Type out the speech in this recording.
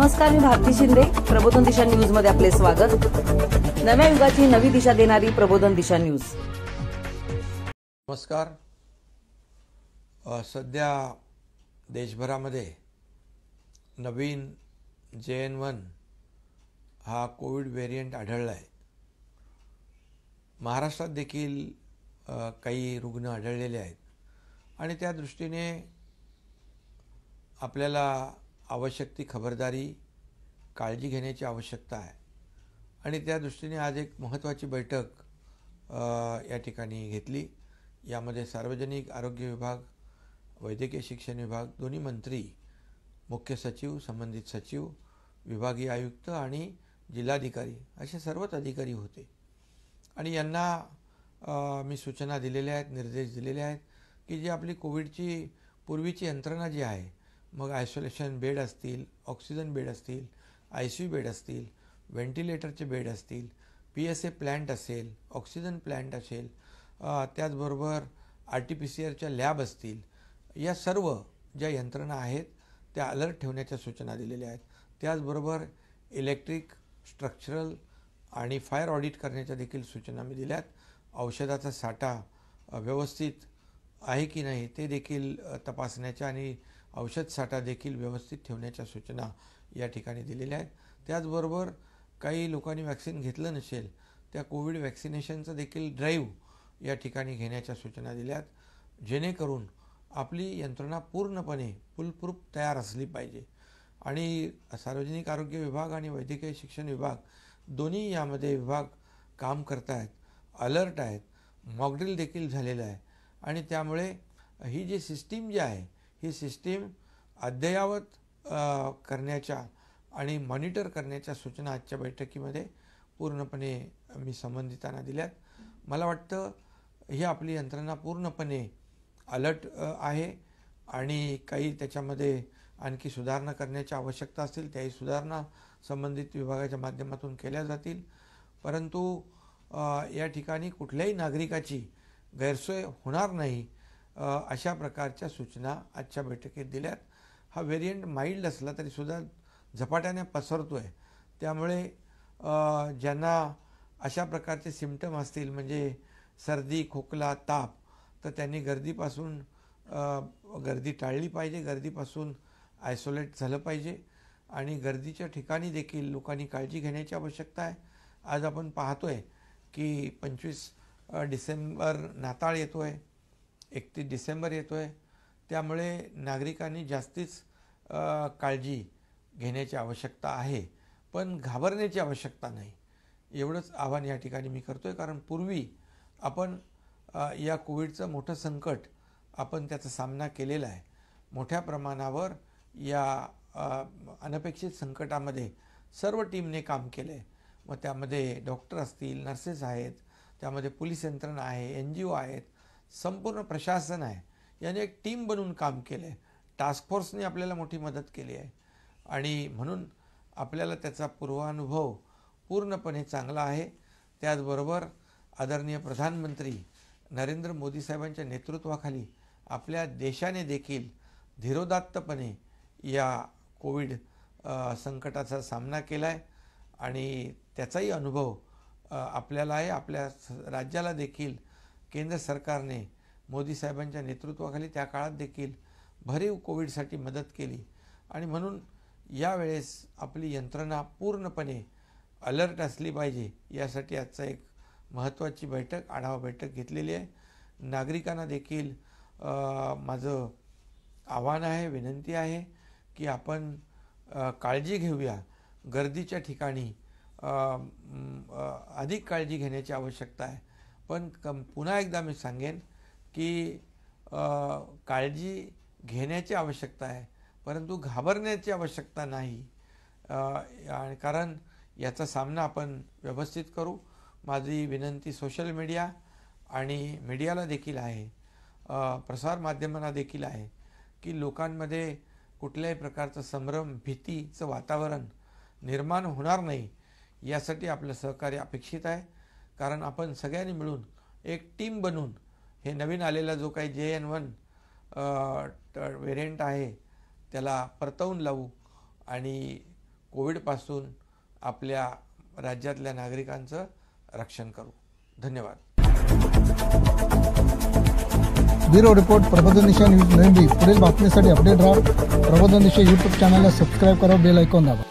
नमस्कार, मी भारती शिंदे. प्रबोधन दिशा न्यूज मध्ये आपले स्वागत. नव्या युगाची नवी दिशा देणारी प्रबोधन दिशा न्यूज. नमस्कार. सध्या देशभरामध्ये नवीन JN1 हा कोविड व्हेरियंट आढळला आहे. महाराष्ट्रात देखील काही रुग्ण आढळलेले आहेत आणि त्या दृष्टीने आपल्याला आवश्यक ती खबरदारी, काळजी घेण्याची आवश्यकता आहे. आणि त्या दृष्टीने आज एक महत्त्वाची बैठक या ठिकाणी घेतली. यामध्ये सार्वजनिक आरोग्य विभाग, वैद्यकीय शिक्षण विभाग, दोन्ही मंत्री, मुख्य सचिव, संबंधित सचिव, विभागीय आयुक्त आणि जिल्हाधिकारी असे सर्वच अधिकारी होते. आणि यांना मी सूचना दिलेल्या आहेत, निर्देश दिलेले आहेत की जी आपली कोविडची पूर्वीची यंत्रणा जी आहे, मग आयसोलेशन बेड असतील, ऑक्सिजन बेड असतील, ICU बेड असतील, व्हेंटिलेटरचे बेड असतील, PSA प्लॅन्ट असेल, ऑक्सिजन प्लॅन्ट असेल, त्याचबरोबर RT-PCR लॅब असतील, या सर्व ज्या यंत्रणा आहेत त्या अलर्ट ठेवण्याच्या सूचना दिलेल्या आहेत. त्याचबरोबर इलेक्ट्रिक, स्ट्रक्चरल आणि फायर ऑडिट करण्याच्या देखील सूचना मी दिल्यात. औषधाचा साठा व्यवस्थित आहे की नाही ते देखील तपासण्याच्या आणि औषध साठा देखील व्यवस्थित ठेवण्याच्या सूचना या ठिकाणी दिलेल्या आहेत. त्याचबरोबर काही लोकांनी वॅक्सिन घेतलं नसेल त्या कोविड वॅक्सिनेशनचं देखील ड्राईव्ह या ठिकाणी घेण्याच्या सूचना दिल्यात, जेणेकरून आपली यंत्रणा पूर्णपणे फुलप्रूफ तयार असली पाहिजे. आणि सार्वजनिक आरोग्य विभाग आणि वैद्यकीय शिक्षण विभाग दोन्ही यामध्ये विभाग काम करत आहेत, अलर्ट आहेत, मॉकड्रिल देखील झालेलं आहे. आणि त्यामुळे ही जी सिस्टीम जी आहे ही सिस्टीम अद्ययावत करण्याच्या आणि मॉनिटर करण्याच्या सूचना आजच्या बैठकीमध्ये पूर्णपणे मी संबंधितांना दिल्यात. मला वाटतं ही आपली यंत्रणा पूर्णपणे अलर्ट आहे आणि काही त्याच्यामध्ये आणखी सुधारणा करण्याची आवश्यकता असतील त्याही सुधारणा संबंधित विभागाच्या माध्यमातून केल्या जातील. परंतु या ठिकाणी कुठल्याही नागरिकाची गैरसोय होणार नाही अशा प्रकारच्या सूचना आजच्या बैठकीत दिल्यात. हा व्हेरियंट माइल्ड असला तरीसुद्धा झपाट्याने पसरतो आहे. त्यामुळे ज्यांना अशा प्रकारचे सिम्पटम असतील, म्हणजे सर्दी, खोकला, ताप, तर त्यांनी गर्दी टाळली पाहिजे, गर्दीपासून आयसोलेट झालं पाहिजे. आणि गर्दीच्या ठिकाणी देखील लोकांनी काळजी घेण्याची आवश्यकता आहे. आज आपण पाहतोय की 25 डिसेंबर नाताळ येतो आहे, 31 डिसेंबर येतो आहे. त्यामुळे नागरिकांनी जास्तीच काळजी घेण्याची आवश्यकता आहे, पण घाबरण्याची आवश्यकता नाही. एवढंच आवाहन या ठिकाणी मी करतो आहे. कारण पूर्वी आपण या कोविडचं मोठं संकट आपण त्याचा सामना केलेला आहे. मोठ्या प्रमाणावर या अनपेक्षित संकटामध्ये सर्व टीमने काम केलं आहे. मग त्यामध्ये डॉक्टर असतील, नर्सेस आहेत, त्यामध्ये पोलीस यंत्रणा आहे, NGO आहेत, संपूर्ण प्रशासन आहे. याने एक टीम बनवून काम केलं आहे. टास्क फोर्सने आपल्याला मोठी मदत केली आहे आणि म्हणून आपल्याला त्याचा पूर्वानुभव पूर्णपणे चांगला आहे. त्याचबरोबर आदरणीय प्रधानमंत्री नरेंद्र मोदी साहेबांच्या नेतृत्वाखाली आपल्या देशाने देखील धीरोदात्तपणे या कोविड संकटाचा सामना केला आहे आणि त्याचाही अनुभव आपल्याला आहे. आपल्या राज्याला देखील केंद्र सरकारने मोदी साहेबांच्या नेतृत्वाखाली त्या काळात देखील भरीव कोविडसाठी मदत केली आणि म्हणून यावेळेस आपली यंत्रणा पूर्णपणे अलर्ट असली पाहिजे. यासाठी आजचा एक महत्त्वाची बैठक, आढावा बैठक घेतलेली आहे. नागरिकांना देखील माझं आव्हान आहे, विनंती आहे की आपण काळजी घेऊया. गर्दीच्या ठिकाणी अधिक काळजी घेण्याची आवश्यकता आहे. पण पुन्हा एकदा मी सांगेन की काळजी घेण्याची आवश्यकता आहे, परंतु घाबरण्याची आवश्यकता नाही. कारण याचा सामना आपण व्यवस्थित करू. माझी विनंती सोशल मीडिया आणि मीडियाला देखील आहे, प्रसारमाध्यमांना देखील आहे की लोकांमध्ये कुठल्याही प्रकारचं संभ्रम, भीतीचं वातावरण निर्माण होणार नाही यासाठी आपलं सहकार्य अपेक्षित आहे. कारण आपण सगळ्यांनी मिळून एक टीम बनवून हे नवीन आलेला जो काही JN1 व्हेरियंट आहे त्याला परतवून लावू आणि कोविडपासून आपल्या राज्यातल्या नागरिकांचं रक्षण करू. धन्यवाद. ब्युरो रिपोर्ट प्रबोधन दिशा न्यूज नवी मुंबई. पुढील बातमीसाठी अपडेट राहा. प्रबोधन दिशा यूट्यूब चॅनलला सबस्क्राईब करा, बेल आयकॉन दाबा.